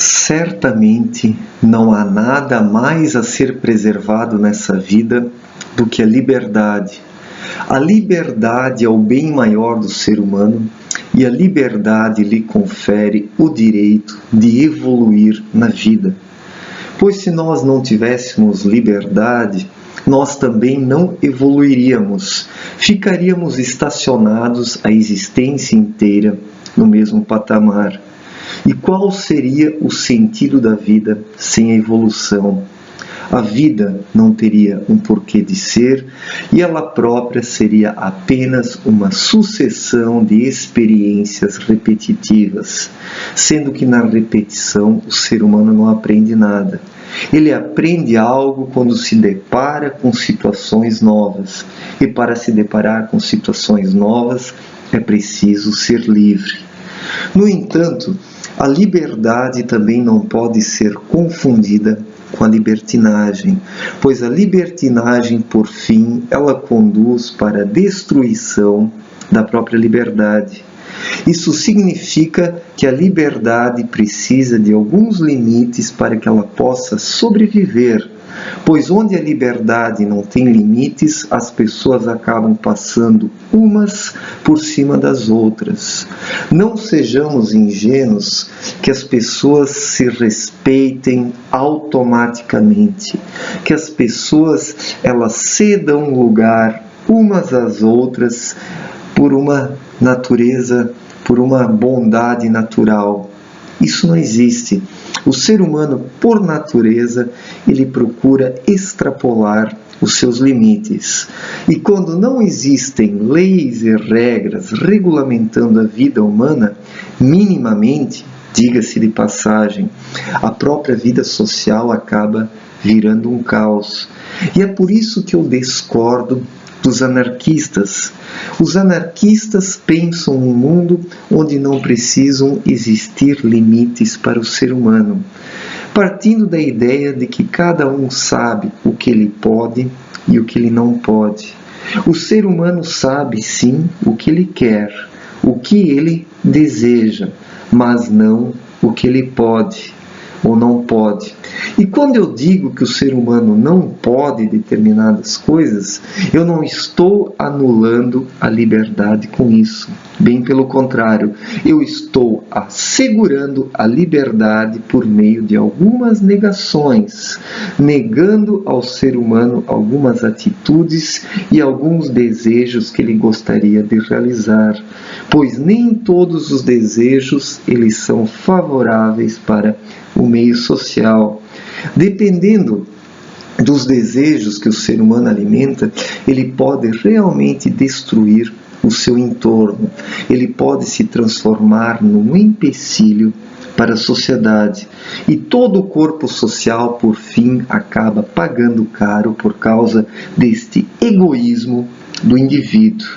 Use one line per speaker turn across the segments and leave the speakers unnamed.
Certamente não há nada mais a ser preservado nessa vida do que a liberdade. A liberdade é o bem maior do ser humano e a liberdade lhe confere o direito de evoluir na vida. Pois se nós não tivéssemos liberdade, nós também não evoluiríamos, ficaríamos estacionados a existência inteira no mesmo patamar. E qual seria o sentido da vida sem a evolução? A vida não teria um porquê de ser e ela própria seria apenas uma sucessão de experiências repetitivas, sendo que na repetição o ser humano não aprende nada. Ele aprende algo quando se depara com situações novas, e para se deparar com situações novas é preciso ser livre. No entanto, a liberdade também não pode ser confundida com a libertinagem, pois a libertinagem, por fim, ela conduz para a destruição da própria liberdade. Isso significa que a liberdade precisa de alguns limites para que ela possa sobreviver, pois onde a liberdade não tem limites, as pessoas acabam passando umas por cima das outras. Não sejamos ingênuos que as pessoas se respeitem automaticamente, que as pessoas elas cedam lugar umas às outras por uma natureza, por uma bondade natural. Isso não existe. O ser humano, por natureza, ele procura extrapolar os seus limites. E quando não existem leis e regras regulamentando a vida humana, minimamente, diga-se de passagem, a própria vida social acaba virando um caos. E é por isso que eu discordo dos anarquistas. Os anarquistas pensam num mundo onde não precisam existir limites para o ser humano, partindo da ideia de que cada um sabe o que ele pode e o que ele não pode. O ser humano sabe sim o que ele quer, o que ele deseja, mas não o que ele pode ou não pode. E quando eu digo que o ser humano não pode determinadas coisas, eu não estou anulando a liberdade com isso. Bem pelo contrário, eu estou assegurando a liberdade por meio de algumas negações, negando ao ser humano algumas atitudes e alguns desejos que ele gostaria de realizar, pois nem todos os desejos eles são favoráveis para o meio social. Dependendo dos desejos que o ser humano alimenta, ele pode realmente destruir o seu entorno. Ele pode se transformar num empecilho para a sociedade. E todo o corpo social, por fim, acaba pagando caro por causa deste egoísmo do indivíduo.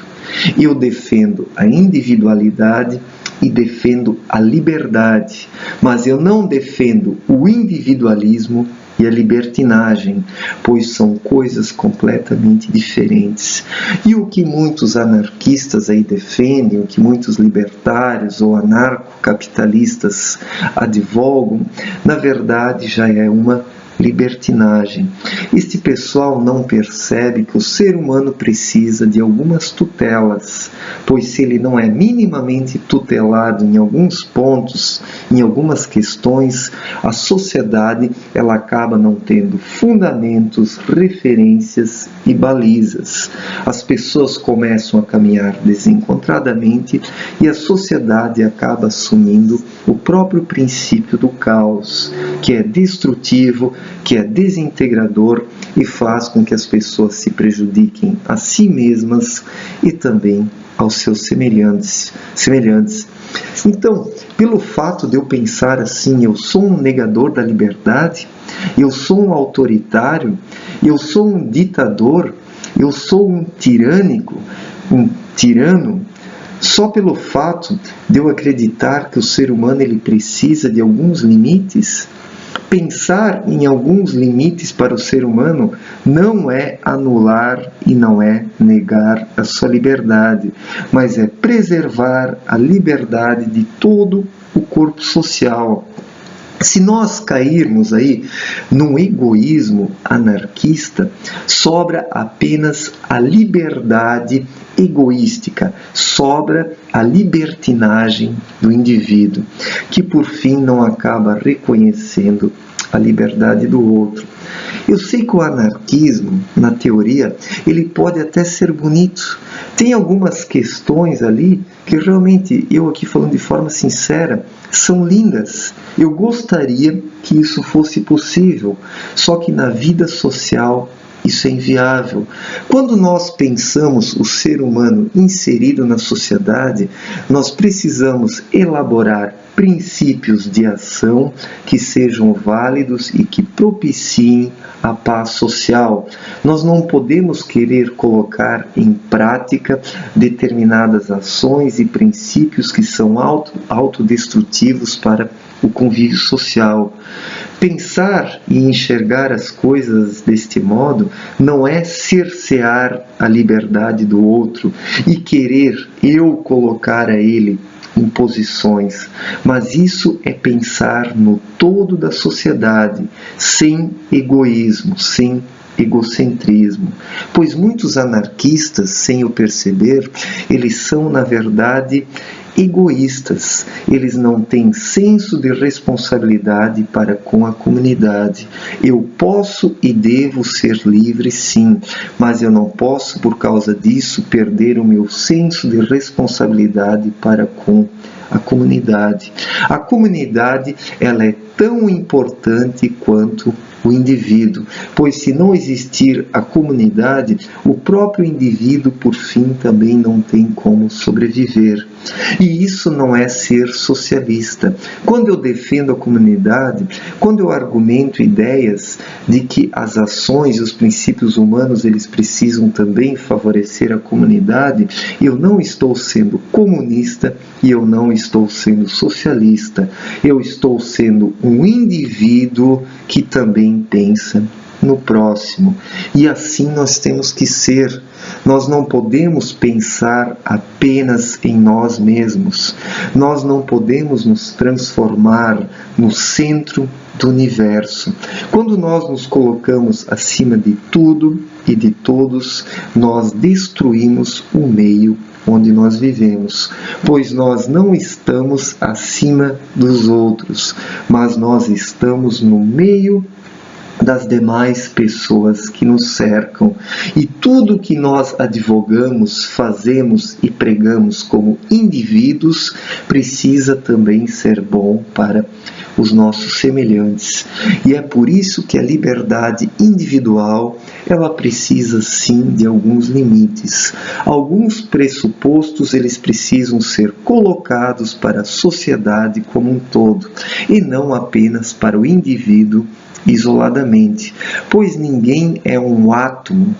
Eu defendo a individualidade e defendo a liberdade, mas eu não defendo o individualismo e a libertinagem, pois são coisas completamente diferentes. E o que muitos anarquistas aí defendem, o que muitos libertários ou anarcocapitalistas advogam, na verdade já é uma libertinagem. Este pessoal não percebe que o ser humano precisa de algumas tutelas, pois se ele não é minimamente tutelado em alguns pontos, em algumas questões, a sociedade ela acaba não tendo fundamentos, referências e balizas. As pessoas começam a caminhar desencontradamente e a sociedade acaba assumindo o próprio princípio do caos, que é destrutivo, que é desintegrador e faz com que as pessoas se prejudiquem a si mesmas e também aos seus semelhantes. Então, pelo fato de eu pensar assim, eu sou um negador da liberdade, eu sou um autoritário, eu sou um ditador, eu sou um tirânico, um tirano, só pelo fato de eu acreditar que o ser humano ele precisa de alguns limites. Pensar em alguns limites para o ser humano não é anular e não é negar a sua liberdade, mas é preservar a liberdade de todo o corpo social. Se nós cairmos aí num egoísmo anarquista, sobra apenas a liberdade egoística, sobra a libertinagem do indivíduo, que por fim não acaba reconhecendo a liberdade do outro. Eu sei que o anarquismo, na teoria, ele pode até ser bonito. Tem algumas questões ali que realmente, eu aqui falando de forma sincera, são lindas. Eu gostaria que isso fosse possível, só que na vida social isso é inviável. Quando nós pensamos o ser humano inserido na sociedade, nós precisamos elaborar princípios de ação que sejam válidos e que propiciem a paz social. Nós não podemos querer colocar em prática determinadas ações e princípios que são autodestrutivos para o convívio social. Pensar e enxergar as coisas deste modo não é cercear a liberdade do outro e querer eu colocar a ele imposições, mas isso é pensar no todo da sociedade, sem egoísmo, sem egocentrismo. Pois muitos anarquistas, sem o perceber, eles são, na verdade, egoístas. Eles não têm senso de responsabilidade para com a comunidade. Eu posso e devo ser livre, sim, mas eu não posso, por causa disso, perder o meu senso de responsabilidade para com a comunidade. A comunidade, ela é tão importante quanto o indivíduo, pois se não existir a comunidade, o próprio indivíduo, por fim, também não tem como sobreviver. E isso não é ser socialista. Quando eu defendo a comunidade, quando eu argumento ideias de que as ações e os princípios humanos eles precisam também favorecer a comunidade, eu não estou sendo comunista e eu não estou sendo socialista. Eu estou sendo um indivíduo que também pensa no próximo. E assim nós temos que ser. Nós não podemos pensar apenas em nós mesmos. Nós não podemos nos transformar no centro do universo. Quando nós nos colocamos acima de tudo e de todos, nós destruímos o meio onde nós vivemos, pois nós não estamos acima dos outros, mas nós estamos no meio das demais pessoas que nos cercam. E tudo que nós advogamos, fazemos e pregamos como indivíduos precisa também ser bom para os nossos semelhantes. E é por isso que a liberdade individual, ela precisa sim de alguns limites. Alguns pressupostos, eles precisam ser colocados para a sociedade como um todo, e não apenas para o indivíduo isoladamente, pois ninguém é um átomo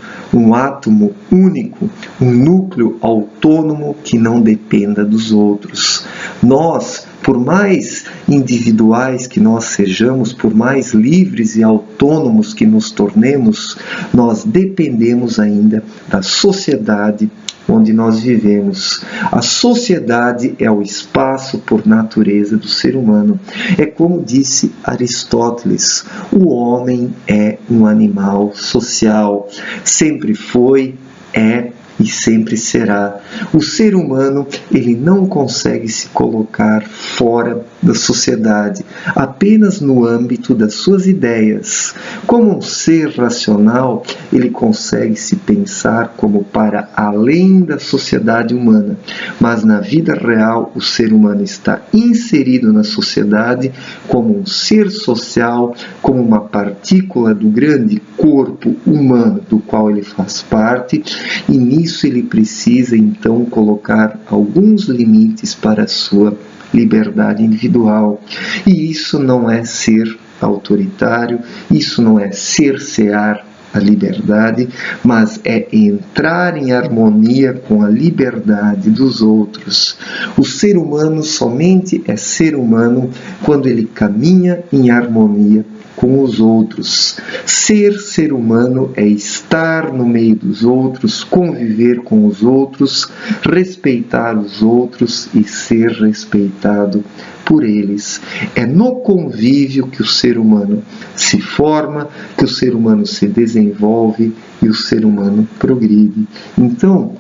único, um núcleo autônomo que não dependa dos outros. Nós, por mais individuais que nós sejamos, por mais livres e autônomos que nos tornemos, nós dependemos ainda da sociedade onde nós vivemos. A sociedade é o espaço por natureza do ser humano. É como disse Aristóteles, o homem é um animal social. Sempre foi, é e sempre será. O ser humano, ele não consegue se colocar fora da sociedade, apenas no âmbito das suas ideias. Como um ser racional, ele consegue se pensar como para além da sociedade humana, mas na vida real o ser humano está inserido na sociedade como um ser social, como uma partícula do grande corpo humano do qual ele faz parte, e nisso ele precisa então colocar alguns limites para a sua liberdade individual. E isso não é ser autoritário, isso não é cercear a liberdade, mas é entrar em harmonia com a liberdade dos outros. O ser humano somente é ser humano quando ele caminha em harmonia com os outros. Ser ser humano é estar no meio dos outros, conviver com os outros, respeitar os outros e ser respeitado por eles. É no convívio que o ser humano se forma, que o ser humano se desenvolve e o ser humano progride. Então,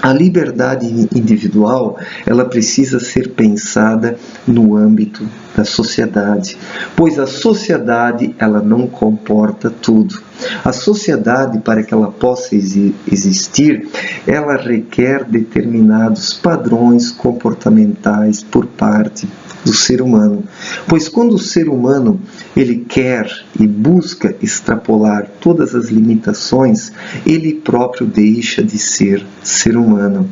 a liberdade individual, ela precisa ser pensada no âmbito da sociedade, pois a sociedade, ela não comporta tudo. A sociedade, para que ela possa existir, ela requer determinados padrões comportamentais por parte do ser humano. Pois quando o ser humano ele quer e busca extrapolar todas as limitações, ele próprio deixa de ser ser humano.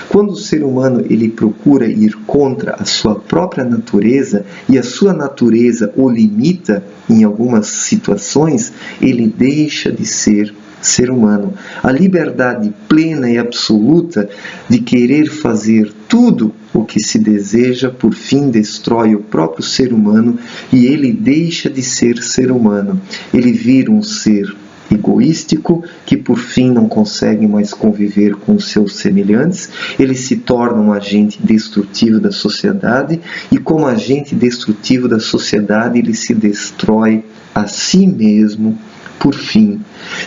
Quando o ser humano ele procura ir contra a sua própria natureza e a sua natureza o limita em algumas situações, ele deixa de ser ser humano. A liberdade plena e absoluta de querer fazer tudo o que se deseja, por fim destrói o próprio ser humano e ele deixa de ser ser humano. Ele vira um ser egoístico, que por fim não consegue mais conviver com os seus semelhantes, ele se torna um agente destrutivo da sociedade e como agente destrutivo da sociedade ele se destrói a si mesmo por fim.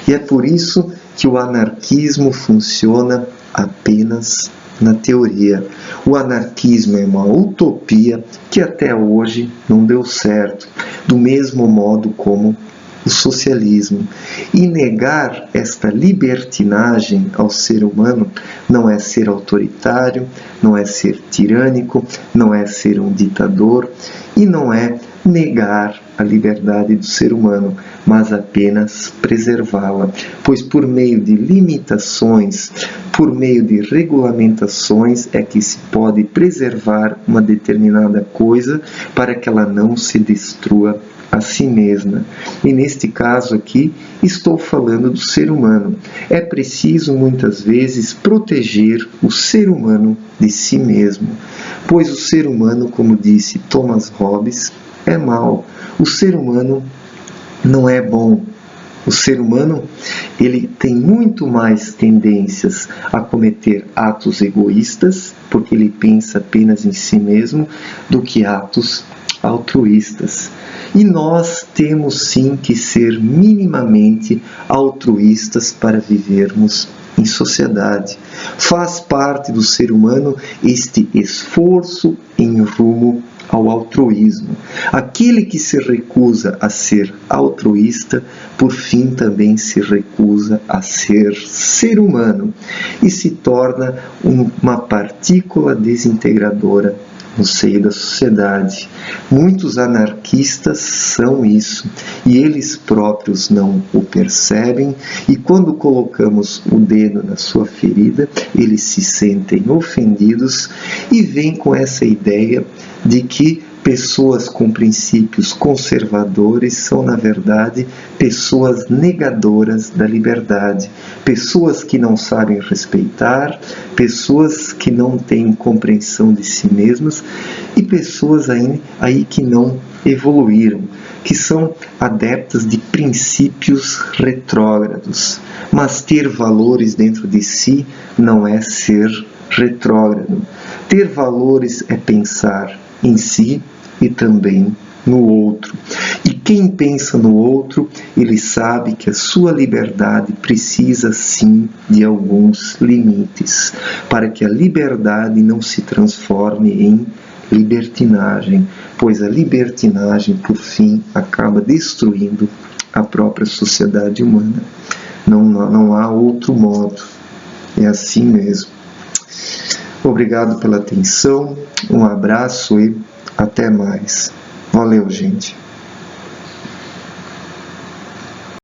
E é por isso que o anarquismo funciona apenas na teoria. O anarquismo é uma utopia que até hoje não deu certo, do mesmo modo como o socialismo. E negar esta libertinagem ao ser humano não é ser autoritário, não é ser tirânico, não é ser um ditador e não é negar a liberdade do ser humano, mas apenas preservá-la, pois por meio de limitações, por meio de regulamentações é que se pode preservar uma determinada coisa para que ela não se destrua a si mesma. E neste caso aqui, estou falando do ser humano. É preciso muitas vezes proteger o ser humano de si mesmo, pois o ser humano, como disse Thomas Hobbes, é mau. O ser humano não é bom. O ser humano ele tem muito mais tendências a cometer atos egoístas, porque ele pensa apenas em si mesmo, do que atos altruístas. E nós temos sim que ser minimamente altruístas para vivermos em sociedade. Faz parte do ser humano este esforço em rumo ao altruísmo. Aquele que se recusa a ser altruísta, por fim também se recusa a ser ser humano e se torna uma partícula desintegradora no seio da sociedade. Muitos anarquistas são isso e eles próprios não o percebem e quando colocamos o dedo na sua ferida, eles se sentem ofendidos e vêm com essa ideia de que pessoas com princípios conservadores são, na verdade, pessoas negadoras da liberdade, pessoas que não sabem respeitar, pessoas que não têm compreensão de si mesmas e pessoas aí que não evoluíram, que são adeptas de princípios retrógrados. Mas ter valores dentro de si não é ser retrógrado. Ter valores é pensar em si e também no outro. E quem pensa no outro, ele sabe que a sua liberdade precisa sim de alguns limites, para que a liberdade não se transforme em libertinagem, pois a libertinagem, por fim, acaba destruindo a própria sociedade humana. Não há outro modo. É assim mesmo. Obrigado pela atenção, um abraço e até mais. Valeu, gente.